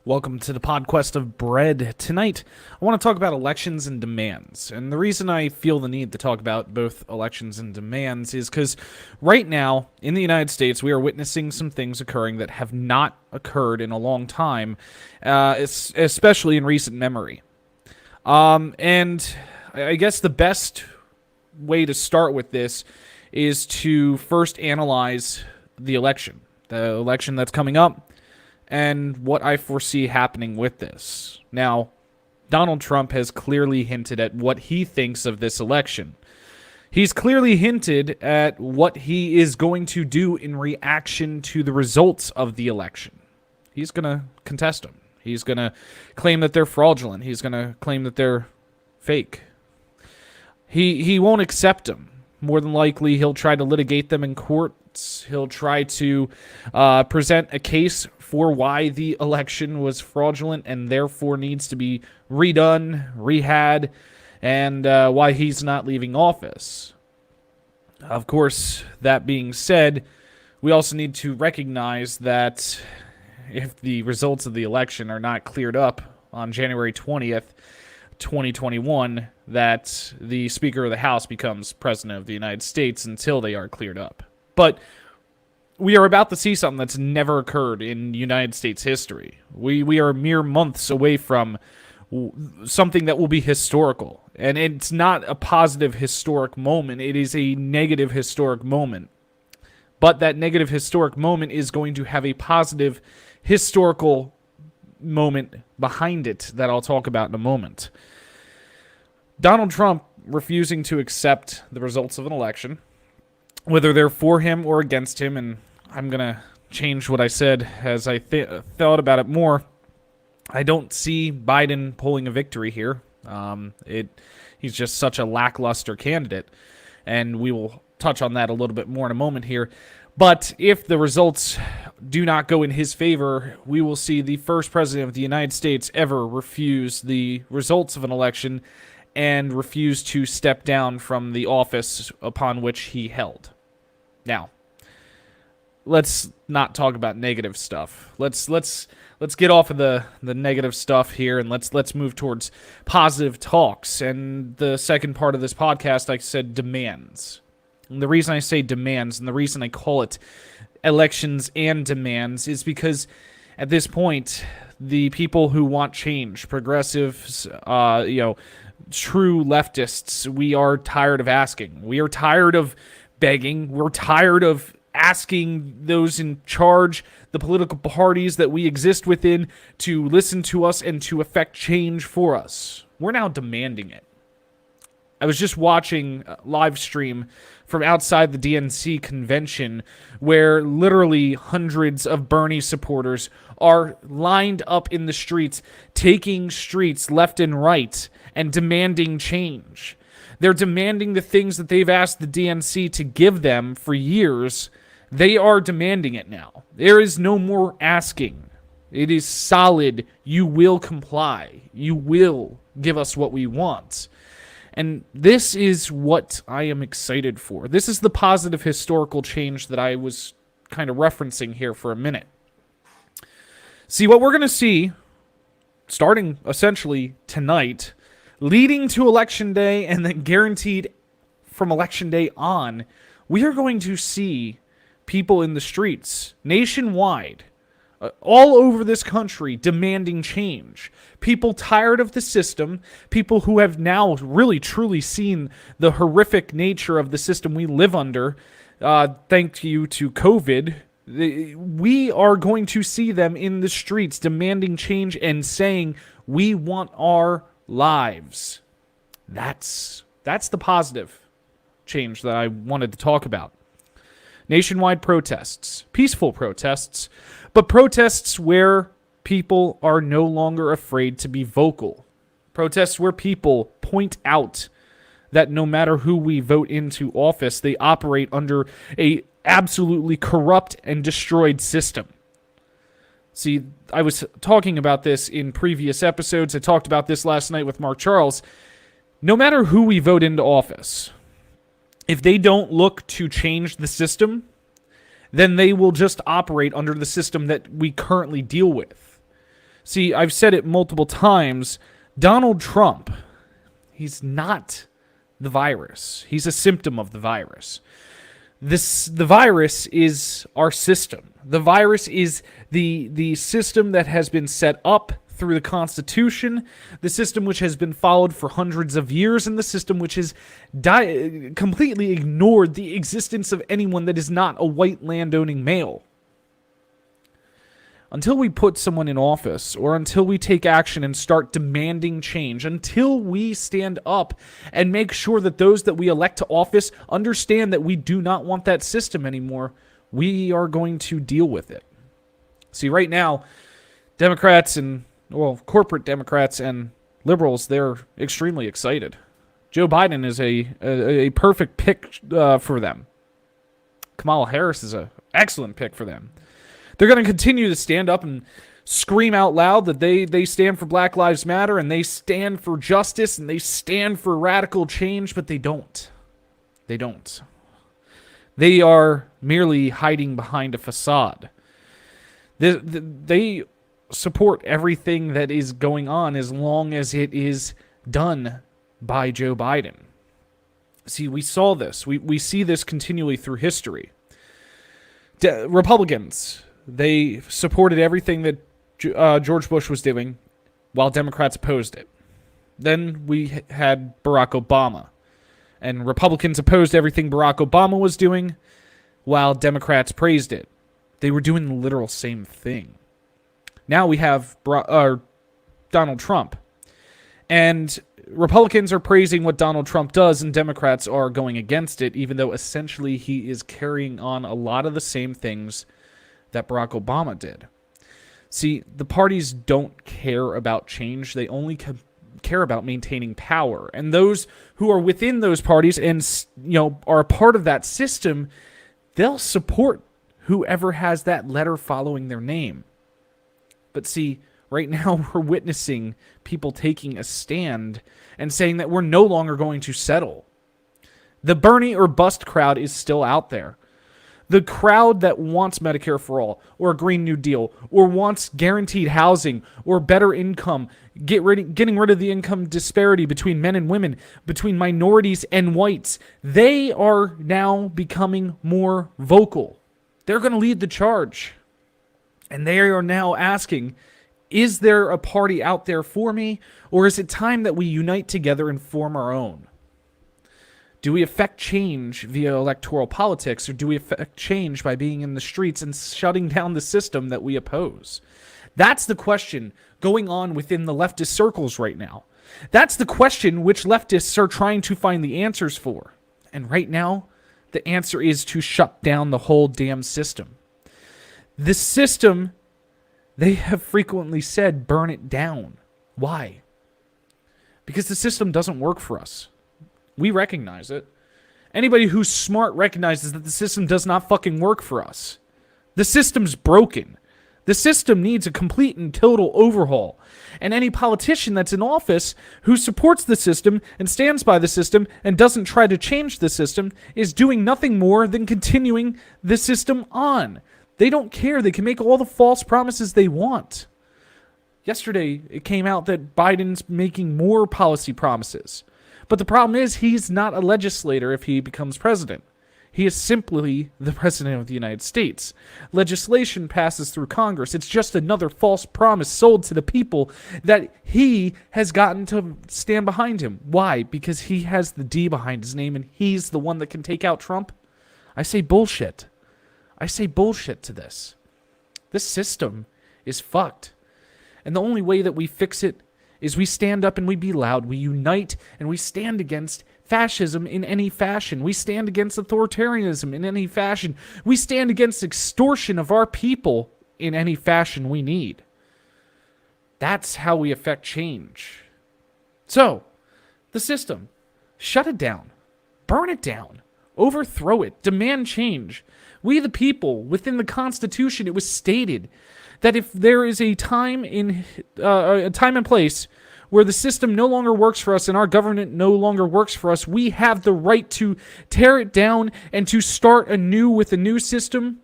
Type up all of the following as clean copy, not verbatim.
Welcome to the Podquest of Bread. Tonight, I want to talk about elections and demands. And the reason I feel the need to talk about both elections and demands is because right now, in the United States, we are witnessing some things occurring that have not occurred in a long time, especially in recent memory. And I guess the best way to start with this is to first analyze the election that's coming up, and what I foresee happening with this. Now, Donald Trump has clearly hinted at what he thinks of this election. He's clearly hinted at what he is going to do in reaction to the results of the election. He's going to contest them. He's going to claim that they're fraudulent. He's going to claim that they're fake. He won't accept them. More than likely, he'll try to litigate them in courts. He'll try to present a case for why the election was fraudulent and therefore needs to be redone, rehad, and why he's not leaving office. Of course, that being said, we also need to recognize that if the results of the election are not cleared up on January 20th, 2021, that the Speaker of the House becomes President of the United States until they are cleared up. But we are about to see something that's never occurred in United States history. We are mere months away from something that will be historical. And it's not a positive historic moment. It is a negative historic moment. But that negative historic moment is going to have a positive historical moment behind it that I'll talk about in a moment. Donald Trump refusing to accept the results of an election, whether they're for him or against him, and I'm going to change what I said as I thought about it more. I don't see Biden pulling a victory here. He's just such a lackluster candidate, and we will touch on that a little bit more in a moment here. But if the results do not go in his favor, we will see the first president of the United States ever refuse the results of an election and refuse to step down from the office upon which he held. Now, let's not talk about negative stuff. Let's get off of the negative stuff here, and let's move towards positive talks. And the second part of this podcast, like I said, demands. And the reason I say demands, and the reason I call it elections and demands, is because at this point, the people who want change, progressives, true leftists, we are tired of asking. We are tired of begging. We're tired of asking those in charge, the political parties that we exist within, to listen to us and to effect change for us. We're now demanding it. I was just watching a live stream from outside the DNC convention where literally hundreds of Bernie supporters are lined up in the streets, taking streets left and right and demanding change. They're demanding the things that they've asked the DNC to give them for years. They are demanding it now. There is no more asking. It is solid. You will comply. You will give us what we want. And this is what I am excited for. This is the positive historical change that I was kind of referencing here for a minute. See, what we're going to see, starting essentially tonight, leading to Election Day, and then guaranteed from Election Day on, we are going to see people in the streets nationwide, all over this country, demanding change. People tired of the system, people who have now really truly seen the horrific nature of the system we live under, thank you to COVID. We are going to see them in the streets demanding change and saying, we want our lives. That's the positive change that I wanted to talk about. Nationwide protests, peaceful protests, but protests where people are no longer afraid to be vocal. Protests where people point out that no matter who we vote into office, they operate under a absolutely corrupt and destroyed system. See, I was talking about this in previous episodes. I talked about this last night with Mark Charles. No matter who we vote into office, if they don't look to change the system, then they will just operate under the system that we currently deal with. See, I've said it multiple times. Donald Trump, he's not the virus. He's a symptom of the virus. The virus is our system. The virus is the system that has been set up through the Constitution, the system which has been followed for hundreds of years, and the system which has completely ignored the existence of anyone that is not a white landowning male. Until we put someone in office, or until we take action and start demanding change, until we stand up and make sure that those that we elect to office understand that we do not want that system anymore, we are going to deal with it. See, right now, Democrats and, well, corporate Democrats and liberals, they're extremely excited. Joe Biden is a perfect pick for them. Kamala Harris is an excellent pick for them. They're going to continue to stand up and scream out loud that they stand for Black Lives Matter and they stand for justice and they stand for radical change, but they don't. They don't. They are merely hiding behind a facade. They support everything that is going on as long as it is done by Joe Biden. See, we saw this. We see this continually through history. Republicans, they supported everything that George Bush was doing while Democrats opposed it. Then we had Barack Obama. And Republicans opposed everything Barack Obama was doing while Democrats praised it. They were doing the literal same thing. Now we have Donald Trump. And Republicans are praising what Donald Trump does, and Democrats are going against it, even though essentially he is carrying on a lot of the same things that Barack Obama did. See, the parties don't care about change. They only care about maintaining power. And those who are within those parties and, are a part of that system, they'll support whoever has that letter following their name. But see, right now we're witnessing people taking a stand and saying that we're no longer going to settle. The Bernie or bust crowd is still out there. The crowd that wants Medicare for all, or a Green New Deal, or wants guaranteed housing, or better income, getting rid of the income disparity between men and women, between minorities and whites, they are now becoming more vocal. They're going to lead the charge. And they are now asking, is there a party out there for me, or is it time that we unite together and form our own? Do we affect change via electoral politics, or do we affect change by being in the streets and shutting down the system that we oppose? That's the question going on within the leftist circles right now. That's the question which leftists are trying to find the answers for. And right now, the answer is to shut down the whole damn system. The system, they have frequently said, burn it down. Why? Because the system doesn't work for us. We recognize it. Anybody who's smart recognizes that the system does not fucking work for us. The system's broken. The system needs a complete and total overhaul. And any politician that's in office who supports the system and stands by the system and doesn't try to change the system is doing nothing more than continuing the system on. They don't care. They can make all the false promises they want. Yesterday, it came out that Biden's making more policy promises. But the problem is he's not a legislator if he becomes president. He is simply the president of the United States. Legislation passes through Congress. It's just another false promise sold to the people that he has gotten to stand behind him. Why? Because he has the D behind his name and he's the one that can take out Trump? I say bullshit. I say bullshit to this. This system is fucked. And the only way that we fix it is we stand up and we be loud. We unite and we stand against fascism in any fashion. We stand against authoritarianism in any fashion. We stand against extortion of our people in any fashion we need. That's how we affect change. So, the system, shut it down. Burn it down. Overthrow it. Demand change. We the people, within the Constitution, it was stated that if there is a time and place where the system no longer works for us and our government no longer works for us, we have the right to tear it down and to start anew with a new system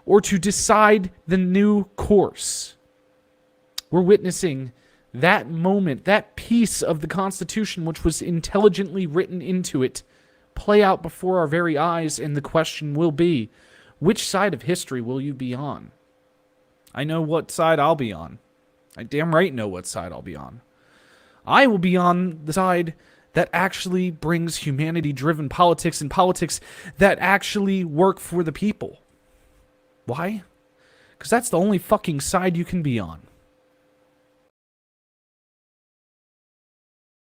or to decide the new course. We're witnessing that moment, that piece of the Constitution which was intelligently written into it, play out before our very eyes, and the question will be, which side of history will you be on? I know what side I'll be on. I damn right know what side I'll be on. I will be on the side that actually brings humanity-driven politics and politics that actually work for the people. Why? Because that's the only fucking side you can be on.